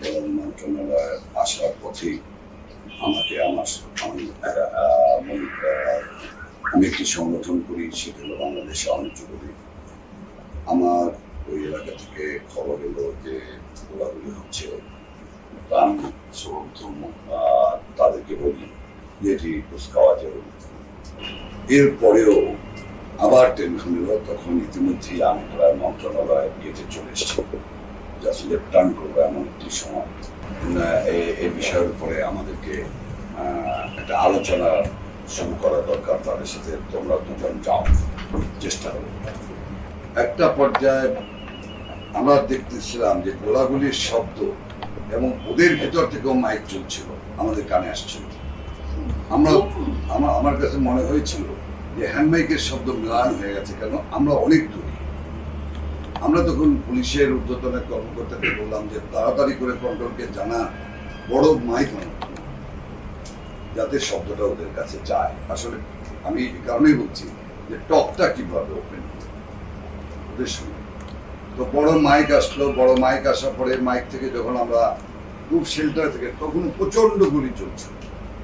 এবং মন্ত্রণালয়ে আসার পথেই আমাকে আমি একটি সংগঠন করি, সেটা হলো বাংলাদেশ আওয়ামী যুবলীগ। আমার ওই এলাকা থেকে খবর এলো যে গোলাগুলি হচ্ছে, তা আমি সর্বপ্রথম তাদেরকে বলি যে এটি কুচকাওয়াজের। এরপরেও আবার টেলিফোন এলো, তখন ইতিমধ্যেই আমি প্রায় মন্ত্রণালয়ের গেটে চলে এসেছি, জাস্ট লেফট টার্ন করবো এমন একটি সময়। এই বিষয়ের উপরে আমাদেরকে একটা আলোচনা শুরু করা দরকার তাদের সাথে। তোমরা দুজন যাও, চেষ্টা করো। একটা পর্যায়ে আমরা দেখতেছিলাম যে গোলাগুলির শব্দ এবং ওদের ভেতর থেকেও মাইক চলছিল, আমাদের কানে আসছিল। আমার কাছে মনে হয়েছিল যে হ্যান্ড মাইকের শব্দ মিলান হয়ে গেছে, কেন আমরা অনেক দূরে। আমরা তখন পুলিশের ঊর্ধ্বতনের কর্মকর্তাকে বললাম যে তাড়াতাড়ি করে কন্ট্রোলকে জানা, বড় মাইক যাতে শব্দটা ওদের কাছে যায়। আসলে আমি এই কারণেই বলছি যে টকটা কিভাবে ওপেন ওদের সঙ্গে। তো বড় মাইক আসলো, বড় মাইক আসার পরে মাইক থেকে যখন আমরা খুব শেল্টার থেকে, তখন প্রচন্ড গুলি চলছে।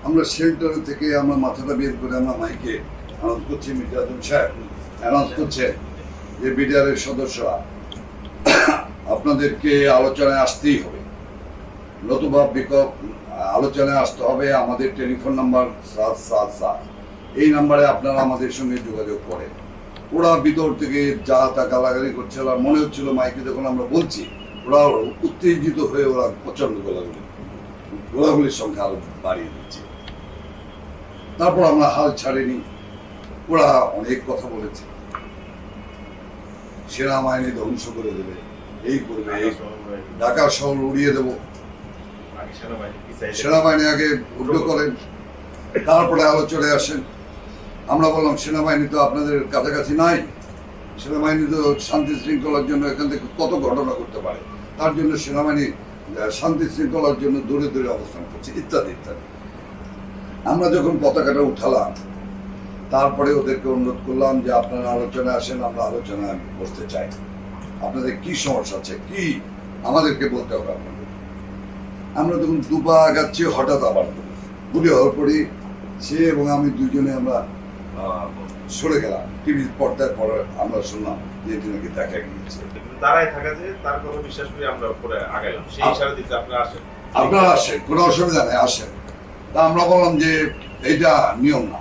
আমরা শেল্টার থেকে আমরা মাথাটা বের করে আমরা মাইকে অ্যানাউন্স করছি, মির্জাতুল সাহেব অ্যানাউন্স করছে যে বিডিআরের সদস্যরা আপনাদেরকে আলোচনায় আসতেই হবে, নতুবা আলোচনায় আসতে হবে। আমাদের টেলিফোন নাম্বার 777, এই নাম্বারে আপনারা আমাদের সঙ্গে যোগাযোগ করেন। ওরা ভিতর থেকে যা তা গালাগালি করছে, আর মনে হচ্ছিল মাইকে যখন আমরা বলছি ওরা উত্তেজিত হয়ে ওরা প্রচন্ড গোলাগুলির সংখ্যা আরো বাড়িয়ে দিচ্ছে। তারপর আমরা হাল ছাড়িনি, ওরা অনেক কথা বলেছে, সেনাবাহিনী ধ্বংস করে দেবে, এই করবে, ঢাকা শহর উড়িয়ে দেব। সেনাবাহিনী আগে উল্টো করেন, তারপরে আলোচনায় আসেন। আমরা বললাম সেনাবাহিনী তো আপনাদের কাছাকাছি নাই, সেনাবাহিনী তো শান্তি শৃঙ্খলার জন্য এখান থেকে কত ঘটনা করতে পারে, তার জন্য সেনাবাহিনী শান্তি শৃঙ্খলার জন্য দূরে দূরে অবস্থান করছে, ইত্যাদি ইত্যাদি। আমরা যখন পতাকাটা উঠালাম, তারপরে ওদেরকে অনুরোধ করলাম যে আপনারা আলোচনায় আসেন, আমরা আলোচনায় বসতে চাই, আপনাদের কি সমস্যা আছে, কি আমাদেরকে বলতে হবে আপনাদের। আমরা তখন দুপা আগাচ্ছি, হঠাৎ আবার গুলি হওয়ার পরই সে এবং আমি দুজনে আমরা সরে গেলাম। টিভির পর্দায় পরে আমরা শুনলাম যে এটি নাকি দেখা গিয়েছে। দাঁড়ায় থাকা যে তার কথা বিশ্বাস করে আমরা পরে আগাইলাম, সেই ইশারা দিতে আপনারা আসেন, কোনো অসুবিধা নেই, আসেন। তা আমরা বললাম যে এইটা নিয়ম না,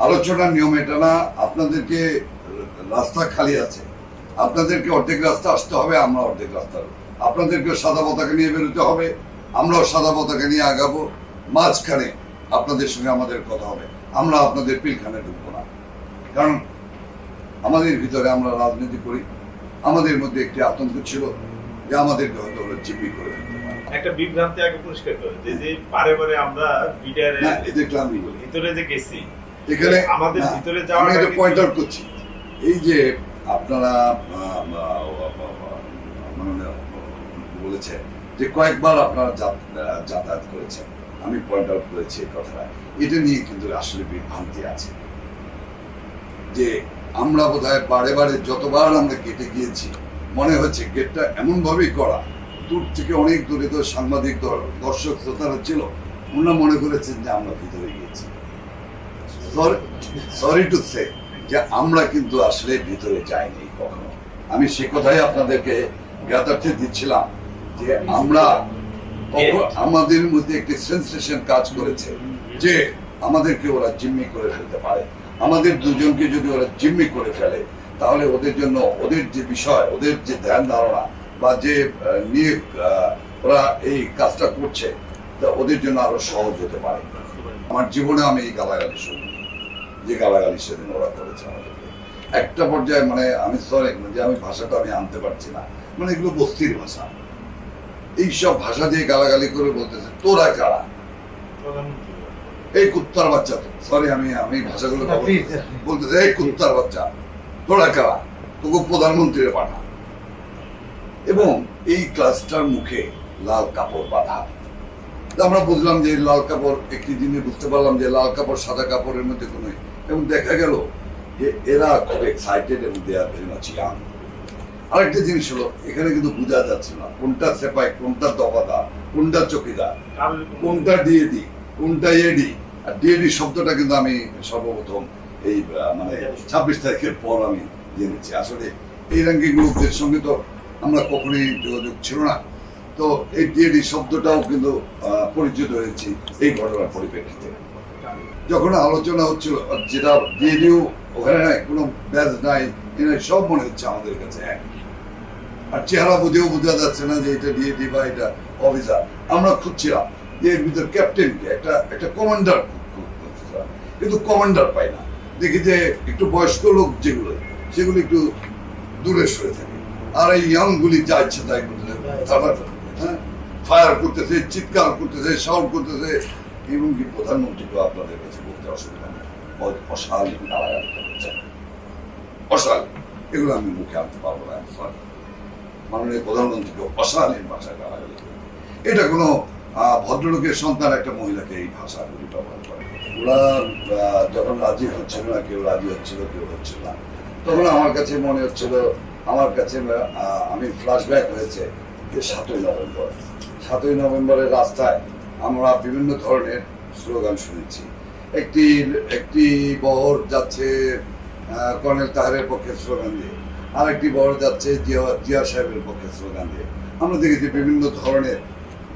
আলোচনার নিয়ম এটা না, আপনাদেরকে রাস্তা খালি আছে, আপনাদেরকে অর্ধেক রাস্তা আসতে হবে, আমরা অর্ধেক রাস্তা, আপনাদেরকে সাদা পতাকা নিয়ে বেরোতে হবে, আমরাও সাদা পতাকা নিয়ে আগাবো, মাঝখানে আপনাদের সঙ্গে আমাদের কথা হবে, আমরা আপনাদের পিলখানে ঢুকবো না। কারণ আমাদের ভিতরে আমরা রাজনীতি করি, আমাদের মধ্যে একটি আতঙ্ক ছিল যে আমাদেরকে হয়তো ওরা জিম্মি করে ফেলতে পারে। একটা বিভ্রান্তি আগে পরিষ্কার করে যে বারে বারে আমরা বিডিআরের ভিতরে যে গেছি, এখানে আমাদের ভিতরে যাওয়ার আমি এটা পয়েন্ট আউট করছি। এই যে আপনারা বলেছেন যে কয়েকবার আপনারা যাতায়াত করেছেন, আমি পয়েন্ট আউট করেছি এই কথাটা, এটা নিয়ে কিন্তু আসলে বিভ্রান্তি আছে যে আমরা বোধহয় বারে বারে যতবার আমরা গেটে গিয়েছি মনে হচ্ছে গেটটা এমন ভাবেই করা, দূর থেকে অনেক দূরে তো সাংবাদিক দর্শক শ্রোতারা ছিল, ওনারা মনে করেছেন যে আমরা ভিতরে গিয়েছি। সরি টু সে যে আমরা কিন্তু আসলে ভিতরে যাইনি কখনো। আমি সে কথাই আপনাদেরকে জ্ঞাতার্থে দিচ্ছিলাম যে আমরা আমাদের মধ্যে একটি সেন্সেশন কাজ করেছে যে আমাদেরকে ওরা জিম্মি করে ফেলতে পারে। আমাদের দুজনকে যদি ওরা জিম্মি করে ফেলে তাহলে ওদের জন্য ওদের যে বিষয়, ওদের যে ধ্যান ধারণা বা যে নিয়ে ওরা এই কাজটা করছে, তা ওদের জন্য আরো সহজ হতে পারে। আমার জীবনে আমি এই গালাগালি শুনি, যে গালাগালি সেদিন ওরা করেছে আমাদেরকে। একটা পর্যায়ে মানে আমি সরি যে আমি ভাষাটা আমি আনতে পারছি না, মানে এগুলো বস্তির ভাষা, এইসব ভাষা দিয়ে গালাগালি করে বলতেছে তোরা কারা, এই কুত্তার বাচ্চা, তো সরি আমি ভাষাগুলো বলতেছে এই কুত্তার বাচ্চা তোরা কারা, তোকে প্রধানমন্ত্রীর পাঠা। এবং এই ক্লাসটার মুখে লাল কাপড় বাঁধা। আমরা বুঝলাম যে লাল কাপড়, একটি দিনে বুঝতে পারলাম যে লাল কাপড় সাদা কাপড়ের মধ্যে কোনো, এবং দেখা গেল যে এরা খুব এক্সাইটেড এবং দে আর ভেরি মাচ ইয়াং। আরেকটা জিনিস হলো, এখানে কিন্তু বোঝা যাচ্ছে না কোনটা সেপাই, কোনটা দফাদার, কোনটা চকিদার, কোনটা ডিএডি, কোনটা এডি। আর ডিএডি শব্দটা কিন্তু আমি সর্বপ্রথম এই মানে 26 তারিখের পর আমি জেনেছি। আসলে এই র্যাঙ্কিং গ্রুপদের সঙ্গে তো আমরা কখনোই যোগাযোগ ছিল না। তো এই ডিএডি শব্দটাও কিন্তু পরিচিত হয়েছি এই ঘটনার পরিপ্রেক্ষিতে। যখন আলোচনা হচ্ছিল, যেটা ডিএডিও ওখানে নাই, কোনো ব্যাজ নাই, সব মনে হচ্ছে আমাদের কাছে এক। আর চেহারা বুঝেও বোঝা যাচ্ছে না যে এটা ডিএডি বা এটা অফিসার। আমরা খুঁজছিলাম যে এর ভিতর ক্যাপ্টেনকে, একটা কমান্ডার খুঁজছিলাম, কিন্তু কমান্ডার পাই না। দেখি যে একটু বয়স্ক লোক যেগুলো, সেগুলো একটু দূরে সরে থাকে। আর এই ইয়াং গুলি যা ইচ্ছে তাই করতেছে, হ্যাঁ, ফায়ার করতেছে, চিৎকার করতেছে, সাউন্ড করতেছে। এমনকি প্রধানমন্ত্রীকে আপনাদের কাছে বলতে অসুবিধা নেই, অশালীন গালাগালি করছে, অশালীন। এগুলো আমি মুখে আনতে পারবো না। মাননীয় প্রধানমন্ত্রীকে অশালীন ভাষায় গালাগালি করে, এটা কোনো ভদ্রলোকের সন্তান একটা মহিলাকে এই ভাষাগুলি ব্যবহার করে। ওরা যখন রাজি হচ্ছিল না, কেউ রাজি হচ্ছিল, কেউ হচ্ছিল না, তখন আমার কাছে মনে হচ্ছিল, আমার কাছে আমি ফ্ল্যাশব্যাক হয়েছে যে 7ই নভেম্বর। 7ই নভেম্বরের রাস্তায় আমরা বিভিন্ন ধরনের স্লোগান শুনেছি। একটি বহর যাচ্ছে কর্নেল তাহেরের পক্ষে স্লোগান দিয়ে, আর একটি বহর যাচ্ছে জিয়া সাহেবের পক্ষে স্লোগান দিয়ে। আমরা দেখেছি বিভিন্ন ধরনের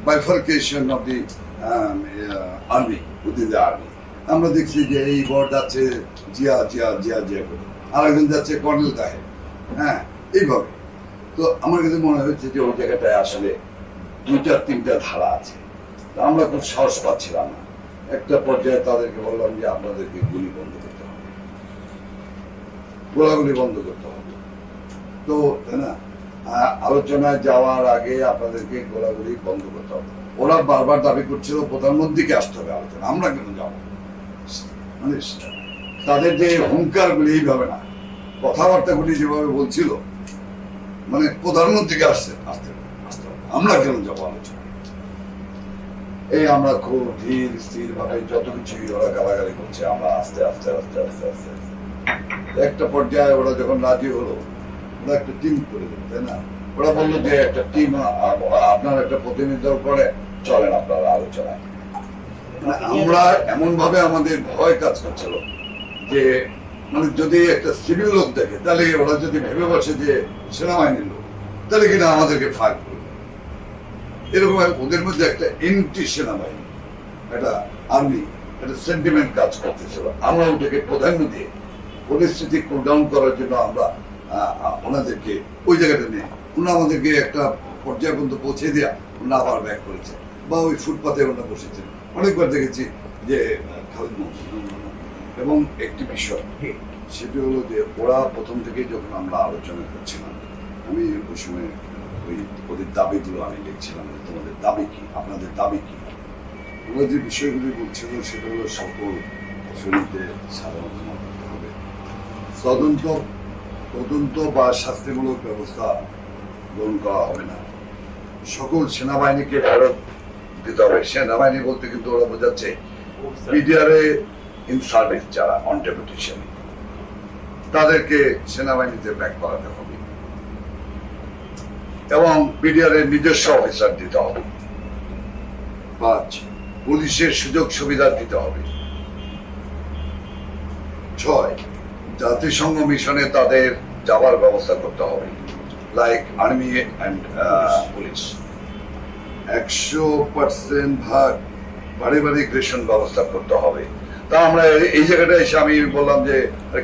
bifurcation of the army, within the army. আমরা দেখছি যে এই বহর যাচ্ছে জিয়া জিয়া জিয়া জিয়া করে, আরেকজন যাচ্ছে কর্নেল তাহের, হ্যাঁ, এইভাবে। তো আমার কাছে মনে হচ্ছে যে ওই জায়গাটায় আসলে 2-3টা ধারা আছে। আমরা খুব সাহস পাচ্ছিলাম না। একটা পর্যায়ে তাদেরকে বললাম যে আপনাদেরকে গুলি বন্ধ করতে হবে, গোলাগুলি বন্ধ করতে হবে। তো তাই না, আলোচনায় যাওয়ার আগে আপনাদেরকে গোলাগুলি বন্ধ করতে হবে। ওরা বারবার দাবি করছিল প্রধানমন্ত্রীকে আসতে হবে আলোচনা, আমরা কেন যাবো? মানে তাদের যে হুঙ্কার গুলি এইভাবে না, কথাবার্তা গুলি যেভাবে বলছিল, মানে প্রধানমন্ত্রীকে আসতে আসতে আসতে হবে, আমরা কেন যাবো আলোচনা? এই আমরা খুব ধীর স্থির ভাবে যত কিছুই ওরা গালাগালি করছে, আমরা আস্তে আস্তে আস্তে আস্তে আস্তে একটা পর্যায়ে ওরা যখন রাজি হলো, ওরা একটা টিম করে দিল, তাই না? ওরা বললো যে একটা টিম, আপনার একটা প্রতিনিধি দল করে চলেন আপনারা আলোচনায়। আমরা এমন ভাবে আমাদের ভয় কাজ করছিল যে মানে যদি একটা সিভিল লোক দেখে, তাহলে ওরা যদি ভেবে বসে যে সেনাবাহিনীর লোক, তাহলে কিনা আমাদেরকে ফায়ার করবে। এরকম ওদের মধ্যে একটা এন্টি সেনাবাহিনী, একটা আর্মি, একটা সেন্টিমেন্ট কাজ করতেছিল। আমরা ওটাকে প্রাধান্য দিয়ে পরিস্থিতি কুল ডাউন করার জন্য আমরা ওনাদেরকে ওই জায়গাটা নিয়ে, ওনারা আমাদেরকে একটা পর্যায় পর্যন্ত পৌঁছে দেওয়া, ওনারা আবার ব্যাক করেছে, বা ওই ফুটপাতে ওনারা বসেছেন। অনেকবার দেখেছি যে খালিদ মহসিন। এবং একটি বিষয় সেটি হলো যে ওরা প্রথম থেকে যখন আমরা আলোচনা করছিলাম, আমি ওই সময় ওদের দাবিগুলো আমি দেখছিলাম, তোমাদের দাবি কি, আপনাদের দাবি কি। ওরা যে বিষয়গুলি বলছিল সেটা হলো সকল শরীরে সাধারণত করতে হবে, তদন্ত বা শাস্তিমূলক ব্যবস্থা গ্রহণ করা হবে না, সকল সেনাবাহিনীকে ফেরত দিতে হবে। সেনাবাহিনী বলতে কিন্তু ওরা বোঝাচ্ছে পিডিআরে ইন সার্ভিস যারা অন ডেপুটেশন, তাদেরকে সেনাবাহিনীতে ব্যাক করাতে হবে এবং বিডিআর এর নিজস্ব অফিসার দিতে হবে। 5, পুলিশের সুযোগ সুবিধা দিতে হবে। 6, জাতিসংঘ মিশনে তাদের যাওয়ার ব্যবস্থা করতে হবে, লাইক আর্মি অ্যান্ড পুলিশ। 100% ভাগ পারিবারিক রেশন ব্যবস্থা করতে হবে। তা আমরা এই জায়গাটা এসে আমি বললাম যে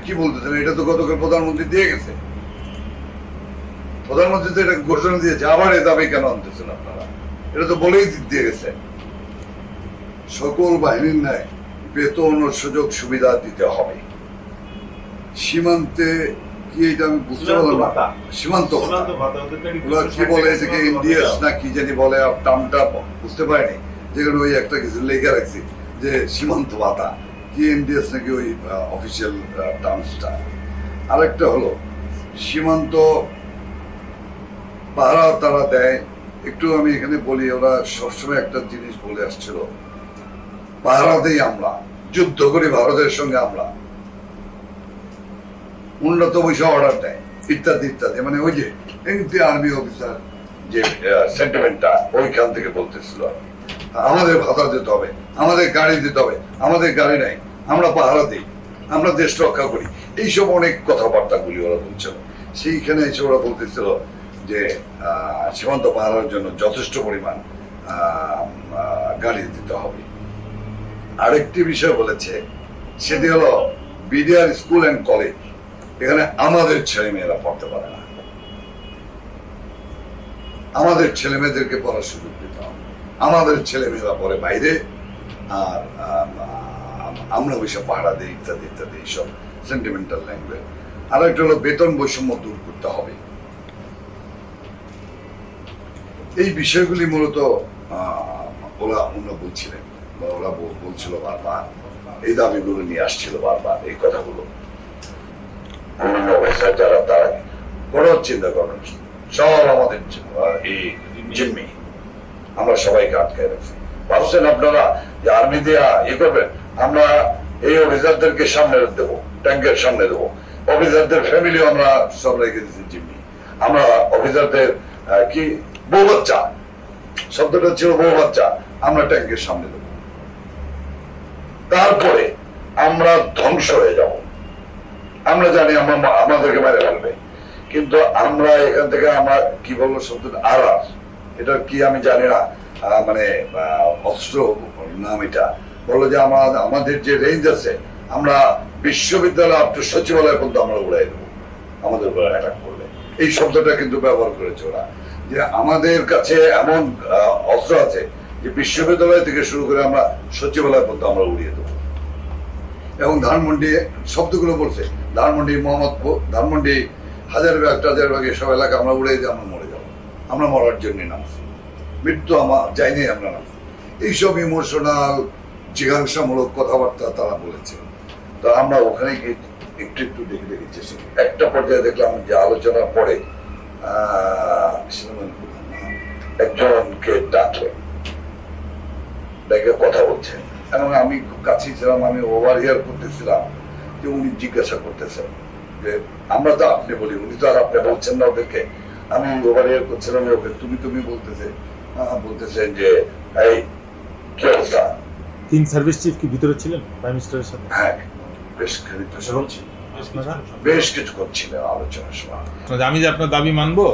কি বলতেছেন, এটা তো গতকাল প্রধানমন্ত্রী দিয়ে গেছে, প্রধানমন্ত্রী তো এটা ঘোষণা দিয়েছে, আবার এ দাবি কেন আনতেছেন আপনারা? এটা তো বলেই দিয়ে গেছে। সকল বাহিনীর ন্যায় বেতন ও সুযোগ সুবিধা দিতে হবে। সীমান্তে কি, এটা আমি বুঝতে পারলাম না। সীমান্ত কি বলে, এটাকে ইন্ডিয়াস না কি জানি বলে, টার্মটা বুঝতে পারিনি। যেখানে ওই একটা কিছু লেখা রাখছি যে সীমান্ত ভাতা, কি ইন্ডিয়াস নাকি ওই অফিসিয়াল টার্মসটা। আরেকটা হলো সীমান্ত পাহারা তারা দেয়। একটু আমি এখানে বলি, ওরা সবসময় একটা জিনিস বলে আসছিল, পাহারাতেই আমরা যুদ্ধ করি ভারতের সঙ্গে, আমরা উন্নত পয়সা অর্ডার দেয়, ইত্যাদি ইত্যাদি, মানে ওই যে এনটি আর্মি অফিসার যে সেন্টিমেন্টটা ওইখান থেকে বলতেছিল আমাদের ভাতা দিতে হবে, আমাদের গাড়ি দিতে হবে, আমাদের গাড়ি নাই, আমরা পাহারা দিই, আমরা দেশ রক্ষা করি, এইসব অনেক কথাবার্তা গুলি ওরা বলছিল। সেইখানে এসে ওরা বলতেছিল যে সীমান্ত পাহারার জন্য যথেষ্ট পরিমাণ গাড়ি দিতে হবে। আরেকটি বিষয় বলেছে, সেটি হলো বিডিআর স্কুল অ্যান্ড কলেজ, এখানে আমাদের ছেলে মেয়েরা পড়তে পারে না, আমাদের ছেলে মেয়েদেরকে পড়ার সুযোগ দিতে হবে, আমাদের ছেলে মেয়েরা পড়ে বাইরে, আর আমরা ওইসব পাহারা দিই ইত্যাদি ইত্যাদি, এইসব সেন্টিমেন্টাল ল্যাঙ্গুয়েজ। আর একটা হলো বেতন বৈষম্য দূর করতে হবে। এই বিষয়গুলি মূলত ওরা বলছিলেন, বা ওরা বলছিল বারবার, এই দাবিগুলো নিয়ে আসছিল বারবার, এই কথাগুলো। অন্যান্য অফিসার যারা, তারা কোনো চিন্তা করেন, সব আমাদের এই জিম্মি, আমরা সবাইকে আটকায় রাখছি। ভাবছেন আপনারা যে আর্মি দেয়া করবেন, আমরা এই অফিসারদেরকে সামনে দেবো, ট্যাঙ্কের সামনে দেবো, অফিসারদের ফ্যামিলি আমরা সব রেখে দিচ্ছি জিম্মি। আমরা অফিসারদের কি বউ বাচ্চা, শব্দটা ছিল বউ বাচ্চা, আমরা ট্যাঙ্কের সামনে দেবো, তারপরে আমরা ধ্বংস হয়ে যাব। আমরা জানি আমরা আমাদেরকে মেরে ফেলবে, কিন্তু আমরা এখান থেকে আমরা কি বলবো শব্দটা আরাস, এটা কি আমি জানি না, মানে অস্ত্র নাম এটা, বললো যে আমাদের যে রেঞ্জ আছে, আমরা বিশ্ববিদ্যালয় আপ টু সচিবালয় পর্যন্ত আমরা উড়াই দেবো আমাদের উপর অ্যাটাক করলে। এই শব্দটা কিন্তু ব্যবহার করেছে ওরা, যে আমাদের কাছে এমন অস্ত্র আছে যে বিশ্ববিদ্যালয় থেকে শুরু করে আমরা সচিবালয় পর্যন্ত আমরা উড়িয়ে দেবো। এবং ধানমন্ডি শব্দগুলো বলছে, ধানমন্ডি, মোহাম্মদপুর, ধানমন্ডি, হাজারবাগ টাজারবাগ এসব এলাকা আমরা উড়িয়ে দিয়ে আমরা মরে যাবো, আমরা মরার জন্য নামছি, মৃত্যু আমার যাইনি, আমরা নামছি। এইসব ইমোশনাল জিজ্ঞাসামূলক কথাবার্তা তারা বলেছে। তো আমরা ওখানে গিয়ে একটু একটু দেখে দেখেছি। একটা পর্যায়ে দেখলাম যে আলোচনার পরে একজনকে ডাকলেন, ডেকে কথা বলছেন, এবং আমি খুব কাছেই ছিলাম, আমি ওভার হিয়ার করতেছিলাম যে উনি জিজ্ঞাসা করতেছেন যে আমরা তো আপনি বলি, উনি তো আর আপনি বলছেন না ওদেরকে, আমি ওভার হিয়ার করছিলাম, ওকে তুমি তুমি বলতেছেন যে এই কি অবস্থা। তিন সার্ভিস চিফ কি ভিতরে ছিলেন প্রাইম মিনিস্টারের সাথে? হ্যাঁ, বেশ কিছু করছিলেন আলোচনার সময়। আমি যে আপনার দাবি মানবো,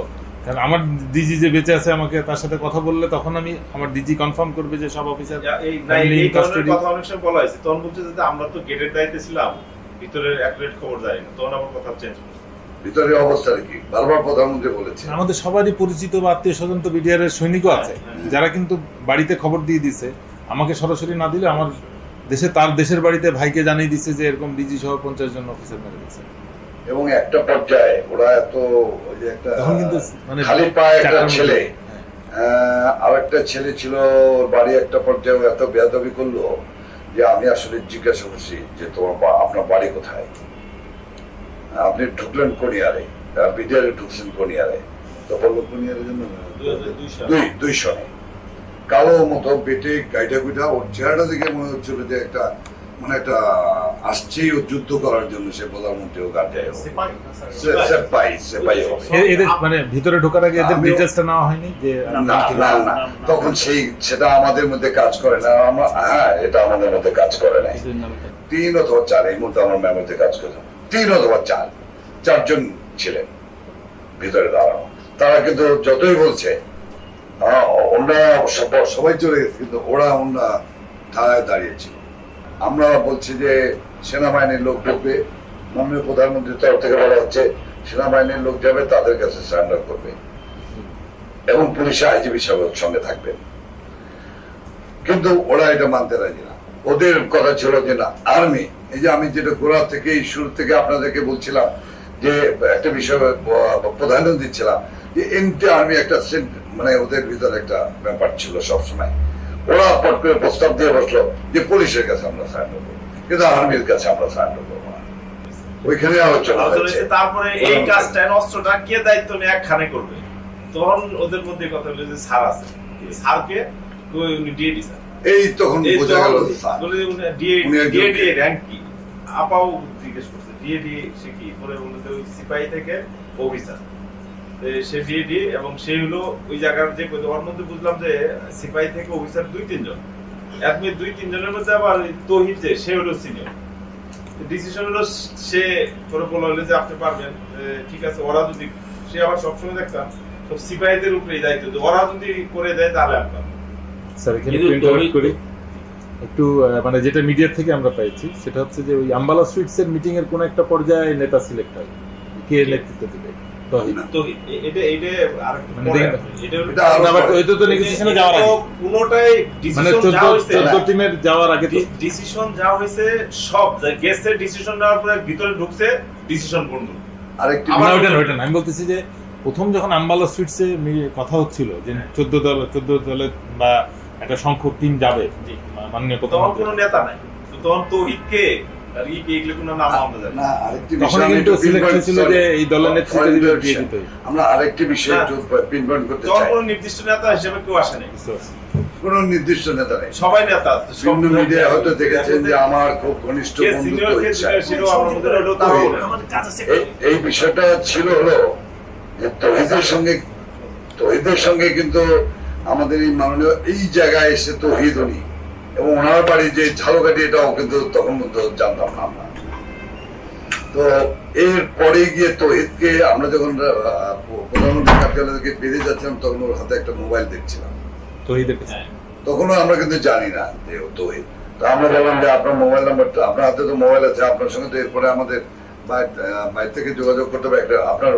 কারণ আমার ডিজি যে বেঁচে আছে, আমাকে তার সাথে কথা বললে তখন আমি আমার ডিজি কনফার্ম করবে যে সব অফিসার এই ধরনের কথা অনেক সময় বলা হয়েছে। তখন বলছে যে আমরা তো গেটের দায়িত্বে ছিলাম, ভিতরের অ্যাকুরেট খবর জানি না, তখন আমার কথা চেঞ্জ করছে। ভিতরে অবস্থা কি বারবার প্রধানমন্ত্রী বলেছে, আমাদের সবারই পরিচিত বা আত্মীয় স্বজন তো বিডিআর এর সৈনিকও আছে, যারা কিন্তু বাড়িতে খবর দিয়ে দিছে, আমাকে সরাসরি না দিলে আমার তার দেশের বাড়িতে ভাইকে জানিয়ে দিচ্ছে যে এরকম ডিজি সহ 50 জন অফিসার মেরে দিচ্ছে। এবং একটা পর্যায়ে ওরা এত ওই যে একটা তখন কিন্তু মানে খালি পায়ে একটা ছেলে, আর একটা ছেলে ছিল বাড়ি, একটা পর্যায়ে এত বেয়াদবি করলো যে আমি আসলে জিজ্ঞাসা করছি যে তোমার আপনার বাড়ি কোথায়, আপনি ঢুকলেন কোনিয়ারে, বিডিআরে ঢুকছেন কোনিয়ারে, তো বললো কোনিয়ারের জন্য 2 সনে কালো মতো বেটে গাইটা গুইটা, ওর চেহারাটা দেখে মনে হচ্ছিল যে একটা মানে একটা আসছেই ও যুদ্ধ করার জন্য, সে প্রধানমন্ত্রী ও গার্ডে এদের মানে ভিতরে ঢোকার আগে এদের ডিটেইলসটা নেওয়া হয়নি যে না, তখন সেটা আমাদের মধ্যে কাজ করে না। আমরা এটা আমাদের মধ্যে কাজ করে না। 3 অথবা 4 এই মুহূর্তে আমার মেমোরিতে কাজ করে, 3 অথবা 4 জন ছিলেন ভিতরে দাঁড়ানো। তারা কিন্তু যতই বলছে ওরা সবাই চলে গেছে, কিন্তু ওরা ধারায় দাঁড়িয়েছিল। আমরা বলছি যে সেনাবাহিনীর লোক ঢুকবে, মাননীয় প্রধানমন্ত্রীর তরফ থেকে বলা হচ্ছে সেনাবাহিনীর লোক যাবে, তাদের কাছে সারেন্ডার করবে এবং পুলিশে আইজিবি সাহেবের সঙ্গে থাকবেন। কিন্তু ওরা এটা মানতে রাজি না। ওদের কথা ছিল যে না, আর্মি, এই যে আমি যেটা গোড়া থেকে শুরু থেকে আপনাদেরকে বলছিলাম যে একটা বিষয় প্রাধান্য দিচ্ছিলাম যে এনটি আর্মি একটা মানে ওদের ভিতরে একটা ব্যাপার ছিল সবসময়। ওরা পট করে প্রস্তাব দিয়ে বসলো যে পুলিশের কাছে আমরা সারেন্ডার করবো, কিন্তু আর্মির কাছে আমরা সারেন্ডার করবো না। ওইখানে আলোচনা হচ্ছে। তারপরে এই কাজটা অস্ত্রটা কে দায়িত্ব নিয়ে একখানে করবে, তখন ওদের মধ্যে কথা হলো যে স্যার আছে, স্যারকে উনি ডিএডি স্যার, এই তখন বোঝা গেল ডিএডি র্যাঙ্ক কি, আপাও জিজ্ঞেস করছে ডিএডি সে কি, পরে বলতে ওই সিপাহী থেকে অফিসার, সে বিএডি এবং সে হলো ওই জায়গার যে ওর মধ্যে বুঝলাম যে সিপাহী থেকে অফিসার 2-3 জন, এমনি 2-3 জনের মধ্যে আবার তৌহিদ যে সে হলো সিনিয়র। ডিসিশন হলো সে করে বললো যে আপনি পারবেন, ঠিক আছে। ওরা যদি, সে আবার সবসময় দেখতাম সব সিপাহীদের উপরেই দায়িত্ব, ওরা যদি করে দেয় তাহলে আমরা। স্যার এখানে ইন্টারাপ্ট করি একটু, মানে যেটা মিডিয়া থেকে আমরা পেয়েছি সেটা হচ্ছে যে ওই আম্বালা সুইটস এর মিটিং এর কোন একটা পর্যায়ে নেতা সিলেক্ট হয়, কে নেতৃত্ব দেবে? তৌহিদ। এটা আরেকটু মানে পরে, এটা আবার ওই তো নেগোসিয়েশনে যাওয়ার আগে, কোনটাই মানে ডিসিশন যা হইছে 14 টিমের যাওয়ার আগে তো ডিসিশন যা হইছে সব গেছে, ডিসিশন নেওয়ার পরে ভিতরে ঢুকছে, ডিসিশন বন্ধ। আরেকটি না, ওইটা না, আমি বলতেছি যে প্রথম যখন আম্বালা সুইটসে কথা হচ্ছিল যে 14 দলে বা একটা সংখ্যক টিম যাবে, মাননীয় তখন প্রধানমন্ত্রী, কোনো নেতা নাই, তখন তৌহিদকে আর এগুলো কোনো নাম আমরা জানি না। না, আরেকটি তখন বিষয় আমি কিন্তু একটু সিলেক্ট pinpoint- হয়েছিল যে এই দলের নেতৃত্ব sorry, দিয়ে sorry, দিতে হবে। আমরা আরেকটি বিষয় না। একটু পিনপয়েন্ট করতে তখন চাই। কোনো নির্দিষ্ট নেতা হিসেবে কেউ আসে নাই, কোনো নির্দিষ্ট নেতা নেই। সবাই নেতা। বিভিন্ন মিডিয়া হয়তো দেখেছেন যে আমার খুব ঘনিষ্ঠ কে বন্ধু সিনিয়র কে তৌহিদ জুনিয়র সাহেব। ছিল, আমার মধ্যে হলো তৌহিদ। এই বিষয়টা ছিল হলো যে তৌহিদের সঙ্গে কিন্তু আমাদের এই মাননীয় এই জায়গায় এসে তৌহিদ উনি এবং ওনার বাড়ি যে ঝালকাঠি, এটাও কিন্তু তখন মধ্যে জানতাম না আমরা। তো এর পরে গিয়ে তৌহিদকে আমরা যখন প্রধানমন্ত্রী কার্যালয় থেকে বেরিয়ে যাচ্ছিলাম তখন ওর হাতে একটা মোবাইল দেখছিলাম, তৌহিদের কাছে। তখনও আমরা কিন্তু জানি না যে ও তৌহিদ। তো আমরা বললাম যে আপনার মোবাইল নাম্বারটা, আপনার হাতে তো মোবাইল আছে, আপনার সঙ্গে তো এরপরে আমাদের বাইরে থেকে যোগাযোগ করতে হবে, একটা আপনার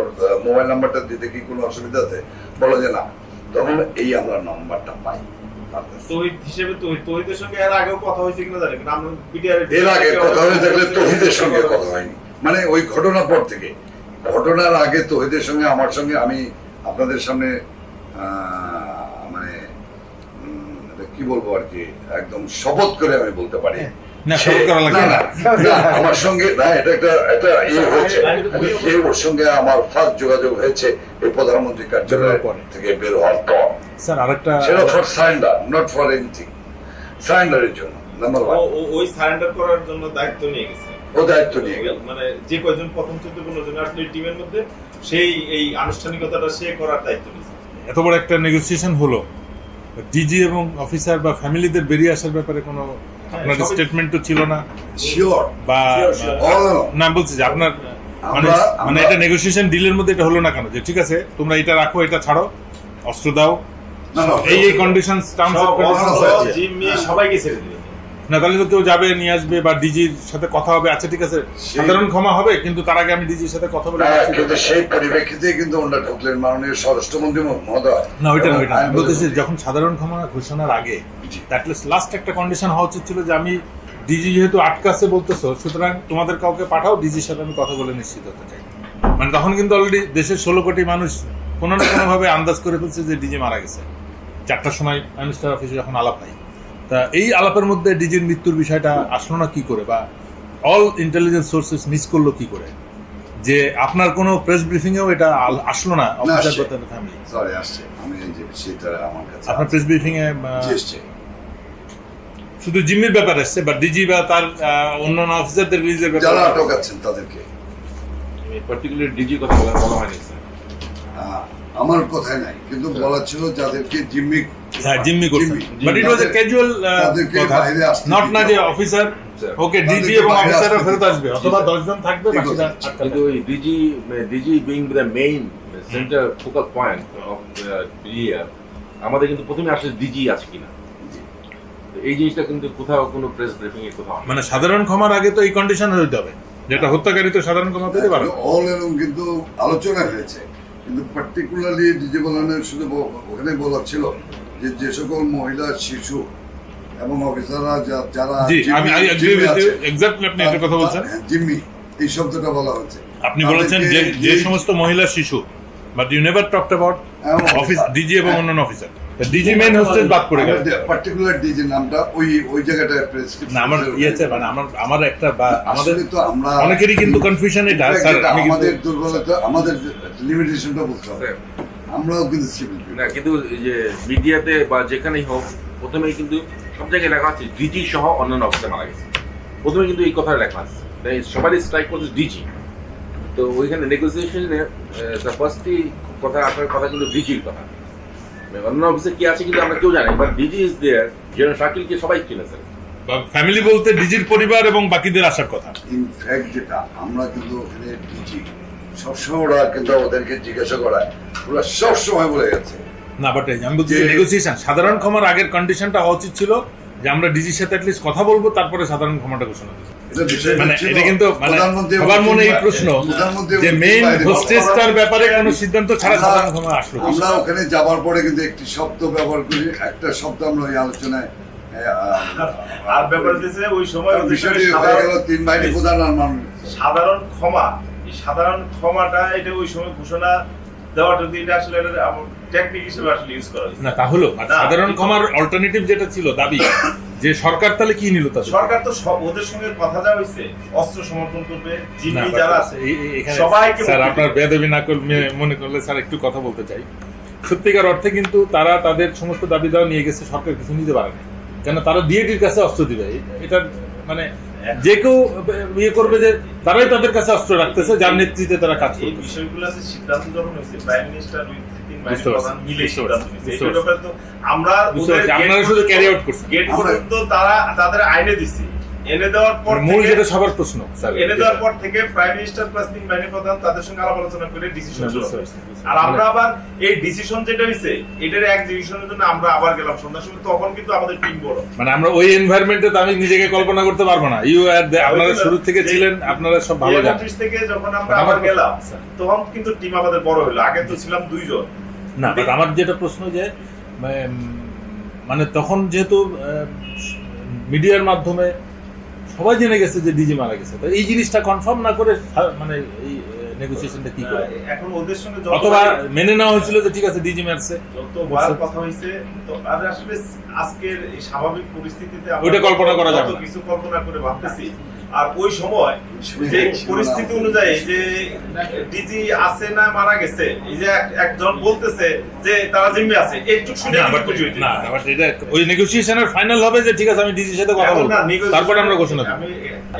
মোবাইল নাম্বারটা দিতে কি কোনো অসুবিধা আছে? বলো যে না। তখন এই আমরা নাম্বারটা পাই। তৌহিদ হিসেবে তৌহিদের সঙ্গে এর আগেও কথা হয়েছে কিনা জানি না, আমরা বিডিআর এর আগে কথা হয়ে থাকলে তৌহিদের সঙ্গে কথা হয়নি, মানে ওই ঘটনার পর থেকে। ঘটনার আগে তৌহিদের সঙ্গে আমার সঙ্গে, আমি আপনাদের সামনে মানে কি বলবো আর কি, একদম শপথ করে আমি বলতে পারি না, শপথ করা লাগে না। আমার সঙ্গে না, এটা একটা ইয়ে হয়েছে, ওর সঙ্গে আমার ফার্স্ট যোগাযোগ হয়েছে এই প্রধানমন্ত্রী কার্যালয় থেকে বের হওয়ার পর। স্যার আরেকটা, সেটা for surrender, not for anything, সারেন্ডারের জন্য নাম্বার 1। ওই সারেন্ডার করার জন্য দায়িত্ব নিয়ে গেছে, ও দায়িত্ব নিয়ে গেল, মানে যে কয়জন প্রথম 14-15 জন আসলে টিমের মধ্যে সেই এই আনুষ্ঠানিকতাটা সে করার দায়িত্ব নিয়েছে। এত বড় একটা নেগোসিয়েশন হলো, ডিজি এবং অফিসার বা ফ্যামিলিদের বেরিয়ে আসার ব্যাপারে কোনো আপনার স্টেটমেন্ট তো ছিল না, শিওর বা অল না, বলছি যে আপনার মানে মানে এটা নেগোসিয়েশন ডিলের মধ্যে এটা হলো না কেন, যে ঠিক আছে তোমরা এটা রাখো, এটা ছাড়ো, অস্ত্র দাও, এই কন্ডিশনস, টার্মস এন্ড কন্ডিশনস জিম্মি সবাইকে ছেড়ে দিবে না, তাহলে তো কেউ যাবে, নিয়ে আসবে বা ডিজির সাথে কথা হবে, আচ্ছা ঠিক আছে সাধারণ ক্ষমা হবে, কিন্তু তার আগে আমি ডিজির সাথে কথা বলে। কিন্তু সেই পরিপ্রেক্ষিতে কিন্তু ওনারা ঢুকলেন মাননীয় স্বরাষ্ট্রমন্ত্রী মহোদয়। না, ওইটা না, ওইটা বলতেছি যখন সাধারণ ক্ষমা ঘোষণার আগে অ্যাটলিস্ট লাস্ট একটা কন্ডিশন হওয়া উচিত ছিল যে আমি ডিজি যেহেতু আটকাছে বলতেছো, সুতরাং তোমাদের কাউকে পাঠাও, ডিজির সাথে আমি কথা বলে নিশ্চিত হতে চাই। মানে তখন কিন্তু অলরেডি দেশের 16 কোটি মানুষ কোনো না কোনো ভাবে আন্দাজ করে ফেলছে যে ডিজি মারা গেছে। 4টার সময় প্রাইম মিনিস্টার অফিসে যখন আলাপ হয়, তা এই আলাপের মধ্যে ডিজির মৃত্যুর বিষয়টা আসলো না কি করে, বা অল ইন্টেলিজেন্স সোর্সেস মিস করলো কি করে, যে আপনার কোনো প্রেস ব্রিফিং এও এটা আসলো না? সরি, আসছে, আমি যে বিষয়টা আমার কাছে আপনার প্রেস ব্রিফিং এ এসছে, শুধু জিম্মির ব্যাপার আসছে, বা ডিজি বা তার অন্যান্য অফিসারদের রিলিজের ব্যাপারে যারা আটক আছেন তাদেরকে পার্টিকুলার ডিজি কথা বলা হয়নি স্যার। আমার কথাই নাই, কিন্তু বলা ছিল যাদেরকে জিম্মি, হ্যাঁ জিম্মি করছে, but it was A casual কথা, নট না যে অফিসার ওকে ডিজি এবং অফিসাররা ফেরত আসবে অথবা 10 জন থাকবে, বাকিরা কিন্তু ওই DG being the main centre focal point of BDR, আমাদের কিন্তু প্রথমে আসলে ডিজি আছে কিনা এই জিনিসটা কিন্তু কোথাও কোনো প্রেস ব্রিফিং এ কোথাও, মানে সাধারণ ক্ষমার আগে তো এই কন্ডিশন হতে হবে, যেটা হত্যাকারী তো সাধারণ ক্ষমা পেতে পারে। অল এরকম কিন্তু আলোচনা হয়েছে, কিন্তু পার্টিকুলারলি ডিজি বলানের শুধু ওখানে বলা ছিল যে সকল মহিলা, শিশু এবং অফিসাররা যারা এক্স্যাক্টলি আপনি একটা কথা বলছেন, জিম্মি এই শব্দটা বলা হচ্ছে, আপনি বলেছেন যে সমস্ত মহিলা, শিশু, but you never talked about office DG এবং অন্যান্য অফিসার। ডিজি মেইন হোস্টেজ বাদ পড়ে গেল, পার্টিকুলার ডিজি নামটা ওই জায়গাটায় না আমার ইয়েছে, মানে আমার একটা বা আমাদের তো আমরা অনেকেরই কিন্তু কনফিউশন এটা স্যার, আমাদের দুর্বলতা, আমাদের লিমিটেশনটা বুঝতে হবে, আমরাও কিন্তু সিভিল না, কিন্তু এই যে মিডিয়াতে বা যেখানেই হোক প্রথমেই কিন্তু সব জায়গায় লেখা আছে ডিজি সহ অন্যান্য অফিসার মারা গেছে, প্রথমে কিন্তু এই কথা লেখা আছে, তাই সবারই স্ট্রাইক করছে ডিজি, তো ওইখানে নেগোসিয়েশনে ফার্স্টই কথা আসার কথা কিন্তু ডিজির কথা। অন্য অফিসে কি আছে কিন্তু আমরা কেউ জানি, but DG is there. General শাকিলকে সবাই চিনেছেন। ফ্যামিলি বলতে ডিজির পরিবার এবং বাকিদের আসার কথা। ইনফ্যাক্ট যেটা আমরা কিন্তু ওখানে ডিজি সবসময় ওরা কিন্তু ওদেরকে জিজ্ঞাসা করায়, ওরা সবসময় বলে গেছে না, বাট আমি বলছি নেগোসিয়েশন সাধারণ ক্ষমার আগের কন্ডিশনটা হওয়া উচিত ছিল যে আমরা ডিজির সাথে অ্যাটলিস্ট কথা বলবো, তারপরে সাধারণ ক্ষমাটা ঘোষণা করবো। মানে এটা কিন্তু মানে সবার মনে এই প্রশ্ন যে মেইন হোস্টেসটার ব্যাপারে কোনো সিদ্ধান্ত ছাড়া সাধারণ ক্ষমা আসলো। আমরা ওখানে যাবার পরে কিন্তু একটি শব্দ ব্যবহার করি, একটা শব্দ আমরা ওই আলোচনায় আর ব্যাপার হচ্ছে ওই সময় বিষয়টি হয়ে গেল 3 বাহিনী প্রধান আর মানুষ সাধারণ ক্ষমা। এই সাধারণ ক্ষমাটা এটা ওই সময় ঘোষণা দেওয়াটা এটা আসলে টেকনিক হিসেবে আসলে ইউজ করা হয়েছে না। তাহলে সাধারণ ক্ষমার অল্টারনেটিভ যেটা ছিল দাবি যে সরকার তাহলে কি নিল, তা সরকার তো সব ওদের সঙ্গে কথা যা হয়েছে অস্ত্র সমর্পণ করবে, জিম্মি যারা আছে সবাইকে। স্যার আপনার বেয়াদবি না করলে মনে করলে স্যার একটু কথা বলতে চাই। সত্যিকার অর্থে কিন্তু তারা তাদের সমস্ত দাবি দেওয়া নিয়ে গেছে, সরকার কিছু নিতে পারে না, কেন তারা ডিএটির কাছে অস্ত্র দিবে। এটা মানে যে কেউ ইয়ে করবে যে তারাই তাদের কাছে অস্ত্র রাখতেছে, যার নেতৃত্বে তারা কাজ করবে। এই বিষয়গুলো আছে সিদ্ধান্ত যখন হয়েছে প্রাইম মিনিস্টার মিলে সিদ্ধান্ত নিয়েছে। এই ব্যাপারে তো আমরা আপনারা শুধু ক্যারি আউট করছেন। গেট পর্যন্ত তারা তাদের আইনে দিছি, এনে দেওয়ার পর মূল যেটা সবার প্রশ্ন স্যার, এনে দেওয়ার পর থেকে প্রাইম মিনিস্টার প্লাস 3 বাহিনী প্রধান তাদের সঙ্গে আলাপ আলোচনা করে ডিসিশন শুরু হয়েছে। আর আমরা আবার এই ডিসিশন যেটা হইছে এটার এক্সিকিউশনের জন্য আমরা আবার গেলাম সন্ধ্যার সময়, তখন কিন্তু আমাদের টিম বড়। মানে আমরা ওই এনভায়রনমেন্টে তো আমি নিজেকে কল্পনা করতে পারবো না। আপনারা শুরু থেকে ছিলেন, আপনারা সব ভালো জানেন। অফিস থেকে যখন আমরা আবার গেলাম তখন কিন্তু টিম আমাদের বড় হলো। আগে তো ছিলাম 2 জন। না, বাট আমার যেটা প্রশ্ন যে মানে তখন যেহেতু মিডিয়ার মাধ্যমে সবাই জেনে গেছে যে ডিজি মারা গেছে, তো এই জিনিসটা কনফার্ম না করে মানে এই নেগোসিয়েশনটা কি করে? এখন ওদের সঙ্গে অথবা মেনে নেওয়া হয়েছিল যে ঠিক আছে ডিজি মারছে, যতবার কথা হয়েছে তো আর আসলে আজকের এই স্বাভাবিক পরিস্থিতিতে ওইটা কল্পনা করা যাবে না, কিছু কল্পনা করে ভাবতেছি। আর ওই সময় যে পরিস্থিতি অনুযায়ী যে ডিজি আছে না মারা গেছে, এই যে একজন বলতেছে যে তারা জিম্মি আছে, একটু শুনে না, বাট এটা ওই নেগোসিয়েশনের ফাইনাল হবে যে ঠিক আছে আমি ডিজির সাথে কথা বলবো, তারপরে আমরা ঘোষণা দেব। আমি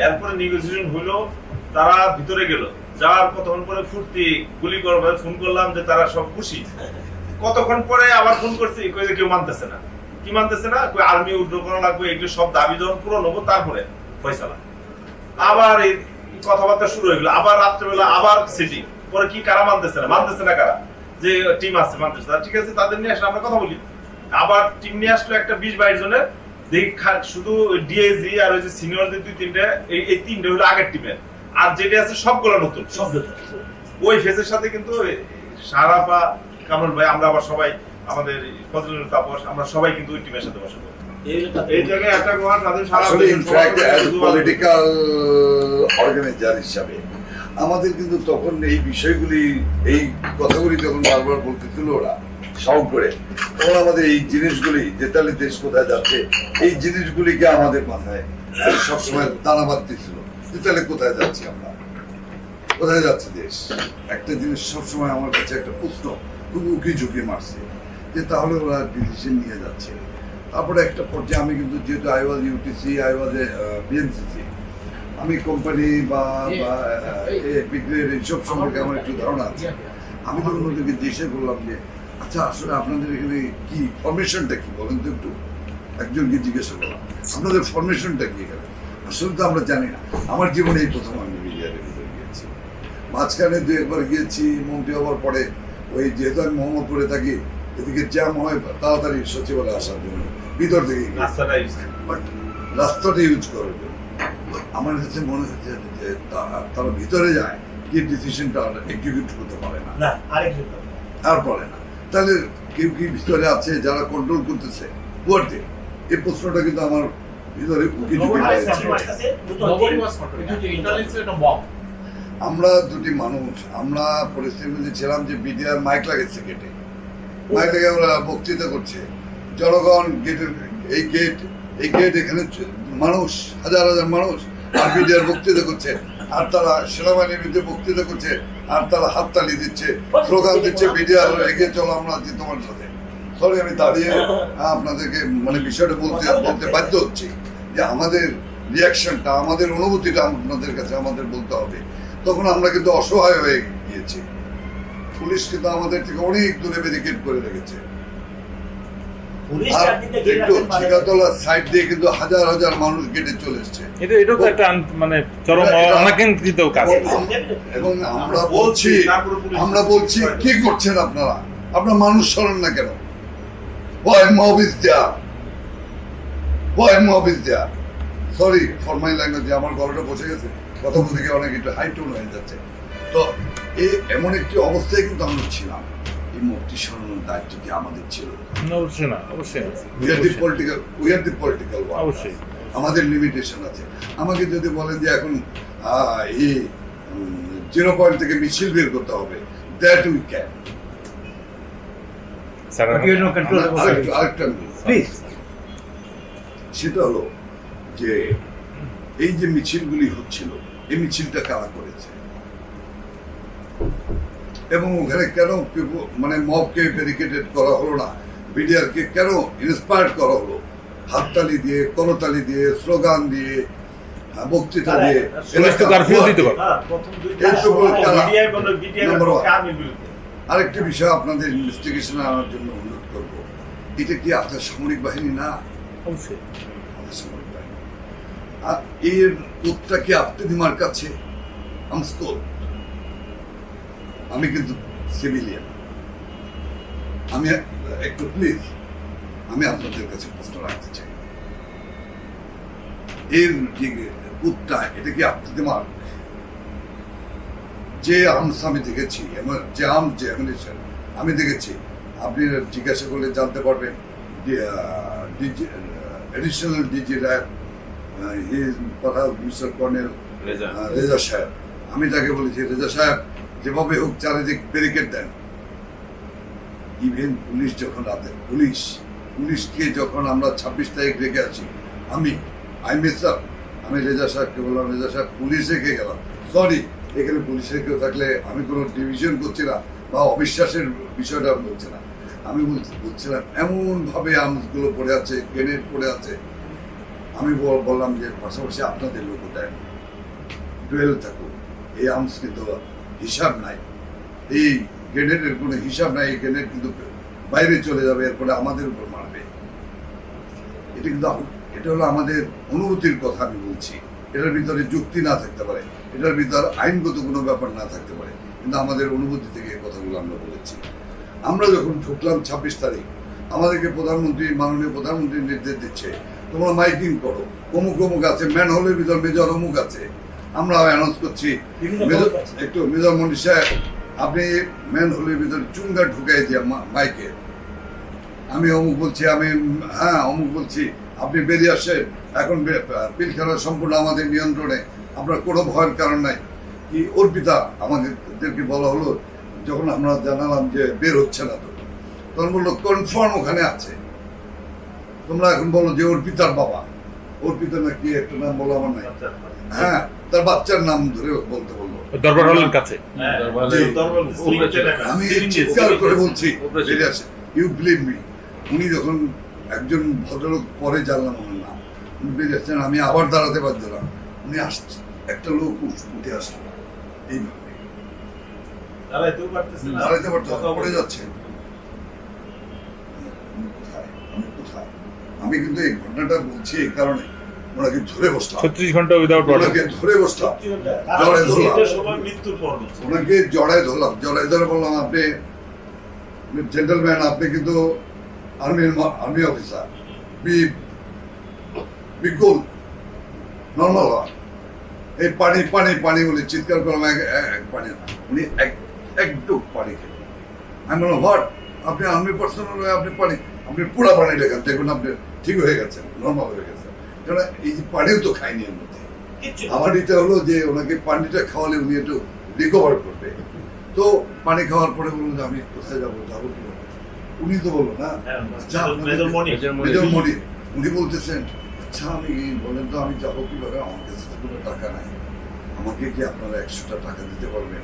এরপরে নেগোসিয়েশন হলো, তারা ভিতরে গেল, যাওয়ার কতক্ষণ পরে ফুর্তি গুলি করবে, ফোন করলাম যে তারা সব খুশি। কতক্ষণ পরে আবার ফোন করছি, কই যে কেউ মানতেছে না। কি মানতেছে না? কই আর্মি উইথড্র করা লাগবে, এগুলো সব দাবি যখন পূরণ হবো তারপরে ফয়সালা। আবার এই কথাবার্তা শুরু হয়ে গেল, আবার রাত্রেবেলা আবার সিটিং। পরে কি কারা মানতেছে না? মানতেছে না কারা? যে টিম আছে মানতেছে না, ঠিক আছে তাদের নিয়ে আসলে আমরা কথা বলি। আবার টিম নিয়ে আসলো একটা 20-22 জনের, দেখি শুধু ডিএজি আর ওই যে সিনিয়র যে 2-3টা, এই 3টে হলো আগের টিমের, আর যেটা আছে সবগুলো নতুন। ওই ফেজের সাথে কিন্তু সারা বা কামরুল ভাই আমরা আবার সবাই আমাদের ফজলুল তাপস আমরা সবাই কিন্তু ওই টিমের সাথে বসে এই জায়গায় একটা কথা তাদের সারা ইনফ্যাক্ট পলিটিক্যাল অর্গানাইজার হিসাবে আমাদের কিন্তু তখন এই বিষয়গুলি, এই কথাগুলি যখন বারবার বলতেছিল ওরা শখ করে, তখন আমাদের এই জিনিসগুলি যে তাহলে দেশ কোথায় যাচ্ছে, এই জিনিসগুলিকে আমাদের মাথায় সবসময় দানা বাঁধতেছিল যে তাহলে কোথায় যাচ্ছি আমরা, কোথায় যাচ্ছে দেশ। একটা জিনিস সবসময় আমার কাছে একটা প্রশ্ন খুব উকি ঝুঁকি মারছে যে তাহলে ওরা ডিসিশন নিয়ে যাচ্ছে। তারপরে একটা পর্যায়ে আমি কিন্তু যেহেতু I was UTC, I was BNCC, আমি কোম্পানি বা বিক্রির এইসব সম্পর্কে আমার একটু ধারণা আছে। আমি তখন ওদেরকে জিজ্ঞেস করলাম যে আচ্ছা আসলে আপনাদের এখানে কি ফরমেশনটা কি বলেন তো একটু। একজনকে জিজ্ঞাসা করলাম আপনাদের ফরমেশনটা কি এখানে, আসলে তো আমরা জানি না। আমার জীবনে এই প্রথম আমি মিডিয়ার ভিতরে গিয়েছি, মাঝখানে 2-1বার গিয়েছি মন্ত্রী হওয়ার পরে। ওই যেহেতু আমি মোহাম্মদপুরে থাকি, এদিকে জ্যাম হয় তাড়াতাড়ি সচিবালয়ে আসার জন্য ভিতর থেকে বাট রাস্তাটা ইউজ করার জন্য আমার কাছে মনে হচ্ছে যে তারা ভিতরে যায় কি ডিসিশনটা এক্সিকিউট করতে পারে না, আর পারে না। তাহলে কেউ কি ভিতরে আছে যারা কন্ট্রোল করতেছে ওয়ার্ডে? এই প্রশ্নটা কিন্তু আমার ভিতরে উকি ঝুঁকি মারছে। আমরা দুটি মানুষ, আমরা পরিস্থিতিতে ছিলাম যে বিডিআর মাইক লাগেছে গেটে, মাইক লাগে ওরা বক্তৃতা করছে, জনগণ গেটের এই গেট এখানে মানুষ হাজার হাজার মানুষ, আর বিডিআর বক্তৃতা করছে, আর তারা সেনাবাহিনীর বিরুদ্ধে বক্তৃতা করছে, আর তারা হাততালি দিচ্ছে, স্লোগান দিচ্ছে বিডিআর এগিয়ে চলো আমরা আছি তোমার সাথে। সরি আমি দাঁড়িয়ে আপনাদেরকে মানে বিষয়টা বলতে বাধ্য হচ্ছি যে আমাদের রিয়াকশনটা, আমাদের অনুভূতিটা আপনাদের কাছে আমাদের বলতে হবে। তখন আমরা কিন্তু অসহায় হয়ে গিয়েছি। পুলিশ কিন্তু আমাদের থেকে অনেক দূরে ব্যারিকেড করে রেখেছে। আর একটু ঠিকাতলার সাইড দিয়ে কিন্তু হাজার হাজার মানুষ গেটে চলে এসছে। এটা তো একটা মানে চরম অনাকাঙ্ক্ষিত কাজ। এবং আমরা বলছি কি করছেন আপনারা? আপনারা মানুষ সরেন না কেন? Why mob is there? Why mob is there? Sorry for my language, আমার গলাটা বসে গেছে, কথা বলতে গিয়ে অনেক একটু হাই টোন হয়ে যাচ্ছে। তো এমন একটি অবস্থায় কিন্তু আমরা ছিলাম। এই মুক্তি সরানোর দায়িত্ব কি আমাদের ছিল? অবশ্যই না, অবশ্যই উই আর দি পলিটিক্যাল অবশ্যই আমাদের লিমিটেশন আছে। আমাকে যদি বলেন যে এখন এই 0 পয়েন্ট থেকে মিছিল বের করতে হবে, দ্যাট উই ক্যান। সেটা হলো যে এই যে মিছিলগুলি হচ্ছিল, এই মিছিলটা কারা করেছে এবং ওখানে কেন মানে মবকে ব্যারিকেডেড করা হলো না? বিডিআরকে কেন ইন্সপায়ার করা হলো? হাততালি দিয়ে, করতালি দিয়ে, স্লোগান দিয়ে, বক্তৃতা দিয়ে। আরেকটি বিষয় আপনাদের ইনভেস্টিগেশন আনার জন্য অনুরোধ করবো, এটা কি আপনার সামরিক বাহিনী না? অবশ্যই সামরিক বাহিনী। আর এর কোডটা কি আপনার কাছে? আমি কিন্তু সিভিলিয়ান। আমি একটু প্লিজ আমি আপনাদের কাছে প্রশ্ন রাখতে চাই, এর যে কোডটা এটা কি আপনার? যে আর্মস আমি দেখেছি, যে আর্মস যে অ্যামিনিশন আমি দেখেছি, আপনি জিজ্ঞাসা করলে জানতে পারবেন। Additional DG RAB mister colonel Reza সাহেব, আমি তাকে বলেছি, রেজা সাহেব যেভাবে হোক চারিদিক ব্যারিকেড দেন। ইভেন পুলিশ যখন রাতে পুলিশকে যখন আমরা 26 তারিখ রেখে আছি, আমি রেজা সাহেবকে বললাম, রেজা সাহেব পুলিশ রেখে গেলাম, সরি এখানে পুলিশের কেউ থাকলে আমি কোনো ডিভিশন করছি না বা অবিশ্বাসের বিষয়টা বলছি না, আমি বলছিলাম এমন ভাবে আর্মসগুলো পড়ে আছে, গ্রেনেড পড়ে আছে। আমি বললাম যে পাশাপাশি আপনাদের লোক দেন, ডুয়েল থাকুক, এই আর্মস কিন্তু হিসাব নাই, এই গ্রেনেডের কোনো হিসাব নাই, এই গ্রেনেড কিন্তু বাইরে চলে যাবে, এরপরে আমাদের উপর মারবে। এটা কিন্তু এটা হলো আমাদের অনুভূতির কথা আমি বলছি। এটার ভিতরে যুক্তি না থাকতে পারে, এটার ভিতরে আইনগত কোনো ব্যাপার না থাকতে পারে, কিন্তু আমাদের অনুভূতি থেকে এই কথাগুলো আমরা বলেছি। আমরা যখন ঢুকলাম 26 তারিখ, আমাদেরকে মাননীয় প্রধানমন্ত্রী নির্দেশ দিচ্ছে, তোমরা মাইকিং করো, অমুক অমুক আছে, ম্যান হোলের ভিতর মেজর অমুক আছে। আমরা অ্যানাউন্স করছি, একটু মেজর মন্ডি সাহেব আপনি ম্যান হোলের ভিতর চুঙ্গা ঢুকাই দিয়ে মাইকে, আমি অমুক বলছি, অমুক বলছি, আপনি বেরিয়ে আসেন, এখন পিলখানা সম্পূর্ণ আমাদের নিয়ন্ত্রণে, আপনার কোনো ভয়ের কারণ নাই। কি অর্পিতা আমাদেরকে বলা হলো, যখন আমরা জানালাম যে বের হচ্ছে না, তখন বললো কনফার্ম ওখানে আছে, তোমরা এখন বলো যে অর্পিতার বাবা, অর্পিতা না কি একটা নাম বলো আমার নাই, হ্যাঁ তার বাচ্চার নাম ধরে বলতে বললো দরবার হলের কাছে। আমি চিৎকার করে বলছি বেরিয়ে আসে, ইউ বিলিভ মি, উনি যখন একজন ভদ্রলোক পরে জানলাম ওনার নাম, উনি বেরিয়ে আসছেন, আমি আবার দাঁড়াতে পারছিলাম, উনি আসছে, একটা লোক উঠে আসলো এইভাবে, দাঁড়াইতে পারতো, পড়ে যাচ্ছে। কোথায় আমি কিন্তু এই ঘটনাটা বলছি এই কারণে, ওনাকে ধরে বসলাম 36 ঘন্টা উইদাউট অর্ডার, ওনাকে ধরে বসলাম, জড়ায় ধরলাম, ওনাকে জড়ায় ধরে বললাম, আপনি জেন্টলম্যান, আপনি কিন্তু আর্মি অফিসার, বিকুল নর্মাল হওয়া, এই পানি পানি পানি বলে চিৎকার করলাম, পানি, উনি একটু পানি খেলেন। আমি বললাম হোয়াট, আপনি আর্মি পার্সোনাল হয়ে আপনি পানি, আপনি পুরা পানি লেখেন, দেখুন আপনি ঠিক হয়ে গেছেন, নর্মাল হয়ে গেছেন, কেন এই যে পানিও তো খাইনি এর মধ্যে। আমার এটা হলো যে ওনাকে পানিটা খাওয়ালে উনি একটু রিকভার করবে। তো পানি খাওয়ার পরে বললো যে আমি কোথায় যাবো কি, উনি তো বললো না, মেজর মনি, উনি বলতেছেন আচ্ছা আমি বলেন তো আমি যাবো কিভাবে, আমার কাছে তো কোনো টাকা নাই, আমাকে কি আপনারা 100টা টাকা দিতে পারবেন?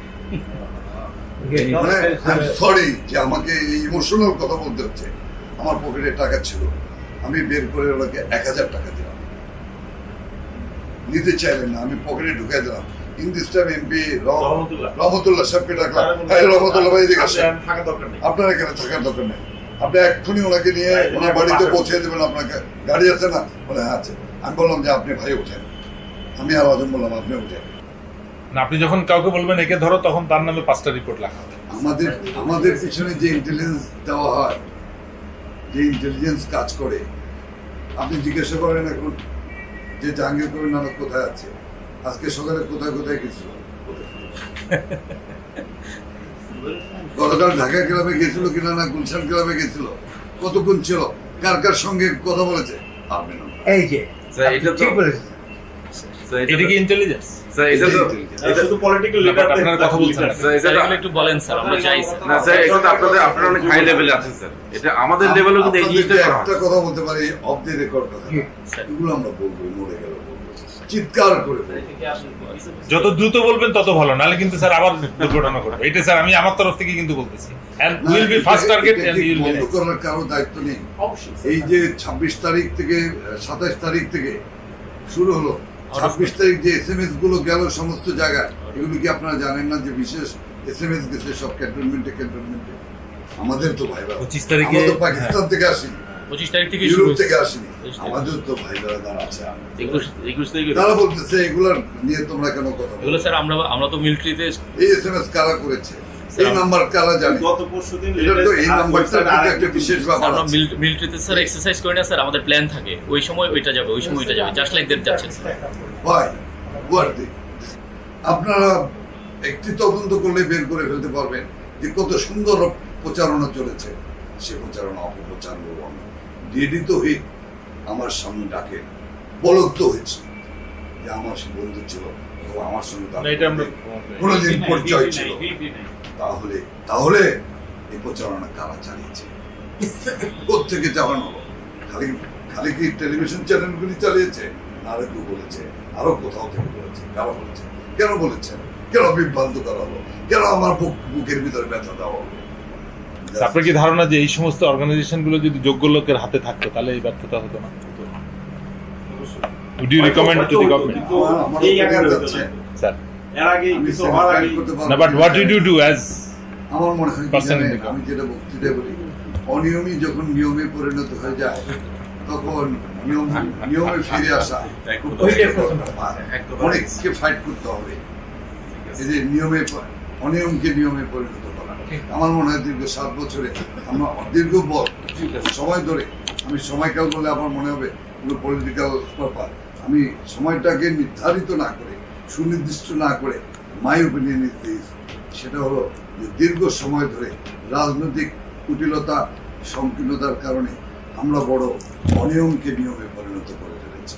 সরি যে আমাকে এই ইমোশনাল কথা বলতে হচ্ছে, আমার পকেটে টাকা ছিল, আমি বের করে ওনাকে 1000 টাকা দিলাম, নিতে চাইলেন না, আমি পকেটে ঢুকাই দিলাম, in this time MP রহমতুল্লাহ। রহমতুল্লাহ সাহেবকে ডাকলাম, হ্যাঁ রহমতুল্লাহ ভাই এদিকে আসেন। আপনি থাকা দরকার নেই। আপনার এখানে থাকার দরকার নেই, আপনি এক্ষুনি ওনাকে নিয়ে ওনার বাড়িতে পৌঁছে দেবেন। আপনাকে গাড়ি আছে না? বলে হ্যাঁ আছে। আমি বললাম যে আপনি ভাই উঠেন, আমি আর আজম বললাম আপনি উঠেন। না, আপনি যখন কাউকে বলবেন একে ধরো, তখন তার নামে 5টা রিপোর্ট লেখা হবে। আমাদের পিছনে যে ইন্টেলিজেন্স দেওয়া হয়, যে ইন্টেলিজেন্স কাজ করে, আপনি জিজ্ঞাসা করেন এখন যে জাহাঙ্গীর কবির নানক কোথায় আছে, আজকে সকালে কোথায় কোথায় গেছিল, গতকাল ঢাকা ক্লাবে গেছিল কিনা, না গুলশান ক্লাবে গেছিল, কতক্ষণ ছিল, কার কার সঙ্গে কথা বলেছে, আপনি না। এই যে স্যার, এটা তো- ঠিক বলেছেন। স্যার, এটা কি ইন্টেলিজেন্স? স্যার, এটা তো- এটা শুধু পলিটিক্যাল না, but আপনারা কথা বলছেন না। স্যার, এটা স্যার, তো- এগুলো একটু বলেন স্যার, আমরা চাই স্যার। না স্যার, এটা তো আপনারা অনেক হাই লেভেলে আছেন স্যার। এটা আমাদের লেভেলেও কিন্তু এই জিনিসটা আপনাদেরকে করা একটা হয়। কথা বলতে পারি, অফ দি রেকর্ড কথা, স্যার। এগুলো আমরা বলবো, মরে গেল বলবো, চিৎকার করে বলবো। যত দ্রুত বলবেন তত ভালো, নাহলে কিন্তু স্যার আবার দুর্ঘটনা ঘটবে। এটা স্যার আমি আমার তরফ থেকে কিন্তু বলতেছি, and না, will be first এটা- target এটা and কি you will be বন্ধ next. করার কারো দায়িত্ব নেই। এই যে 26 তারিখ থেকে 27 তারিখ থেকে শুরু হলো, 26 তারিখ যে SMS গুলো গেল সমস্ত জায়গায়, এগুলো কি আপনারা জানেন না যে বিশেষ SMS গেছে সব ক্যান্টনমেন্টে? আমাদের তো ভাইরা 25 তারিখে আমরা তো পাকিস্তান থেকে আসিনি, 25 তারিখ থেকে ইউরোপ শুরু হয়েছে। থেকে আসিনি, 25 তারিখ। আমাদের তো ভাইরা যারা আছে, 21 তারিখে তারা বলতেছে এগুলার নিয়ে তোমরা কেন কথা এগুলো বলো? স্যার আমরা তো মিলিটারিতে এই SMS কারা করেছে, এই নাম্বার কারা জানে? গত পরশুদিন এটা তো এই নাম্বারটা কিন্তু একটা বিশেষ ব্যাপার আমরা আছে। মিলিটারিতে স্যার এক্সারসাইজ করি না স্যার, আমাদের প্ল্যান থাকে, ওই সময় ওইটা যাবে, ওই সময় ওইটা যাবে, জাস্ট লাইক দ্যাট যাচ্ছে sir. Why? Who are they? আপনারা একটি তদন্ত করলে বের করে ফেলতে পারবেন যে কত সুন্দর প্রচারণা চলেছে। সে প্রচারণা অপপ্রচার বলবো আমি। ডিডি তো আমার সামনে ডাকে, বলদ তো হয়েছে যে আমার সে বন্ধু ছিল, অথবা আমার সঙ্গে তার না, এটা আমরা কোনোদিন পরিচয় ছিল। তাহলে এই প্রচারণা কারা চালিয়েছে? কোথেকে চালানো হলো? খালি কি টেলিভিশন চ্যানেলগুলি চালিয়েছে? না, আরো কেউ বলেছে, আরো কোথাও থেকে বলেছে। কারা বলেছে? কেন বলেছে? কেন বিভ্রান্ত করা হলো? কেন আমার বুকের ভিতরে ব্যথা দেওয়া হলো? আপনার কি ধারণা যে এই সমস্ত অর্গানাইজেশন গুলো যদি যোগ্য লোকের হাতে থাকতো তাহলে এই ব্যর্থতা হতো না? Would you recommend to the government? আমার এই আকারে opinion হতো যাচ্ছে। না। Sir. এর আগে আমি কিছু semi হওয়ার fight আগে করতে পারবো No, but না। what did you do as আমার মনে হয় কি person in জানেন, the government? আমি যেটা বক্তৃতায় বলি, অনিয়মই যখন নিয়মে পরিণত হয়ে যায়, তখন নিয়মে ফিরে আসা খুব ওইটাই প্রথম ব্যাপার। অনেককে ফাইট করতে হবে এই যে অনিয়মকে নিয়মে পরিণত করা। আমার মনে হয় দীর্ঘ 7 বছরে আমরা দীর্ঘ সময় ধরে, আমি সময়কাল বলে আমার মনে হবে পলিটিক্যাল ব্যাপার, আমি সময়টাকে নির্ধারিত না করে, সুনির্দিষ্ট না করে মাই ওপিনিয়ন ইজ দিস, সেটা হলো যে দীর্ঘ সময় ধরে রাজনৈতিক কুটিলতা, সংকীর্ণতার কারণে আমরা বড় অনিয়মকে নিয়মে পরিণত করে ফেলেছি।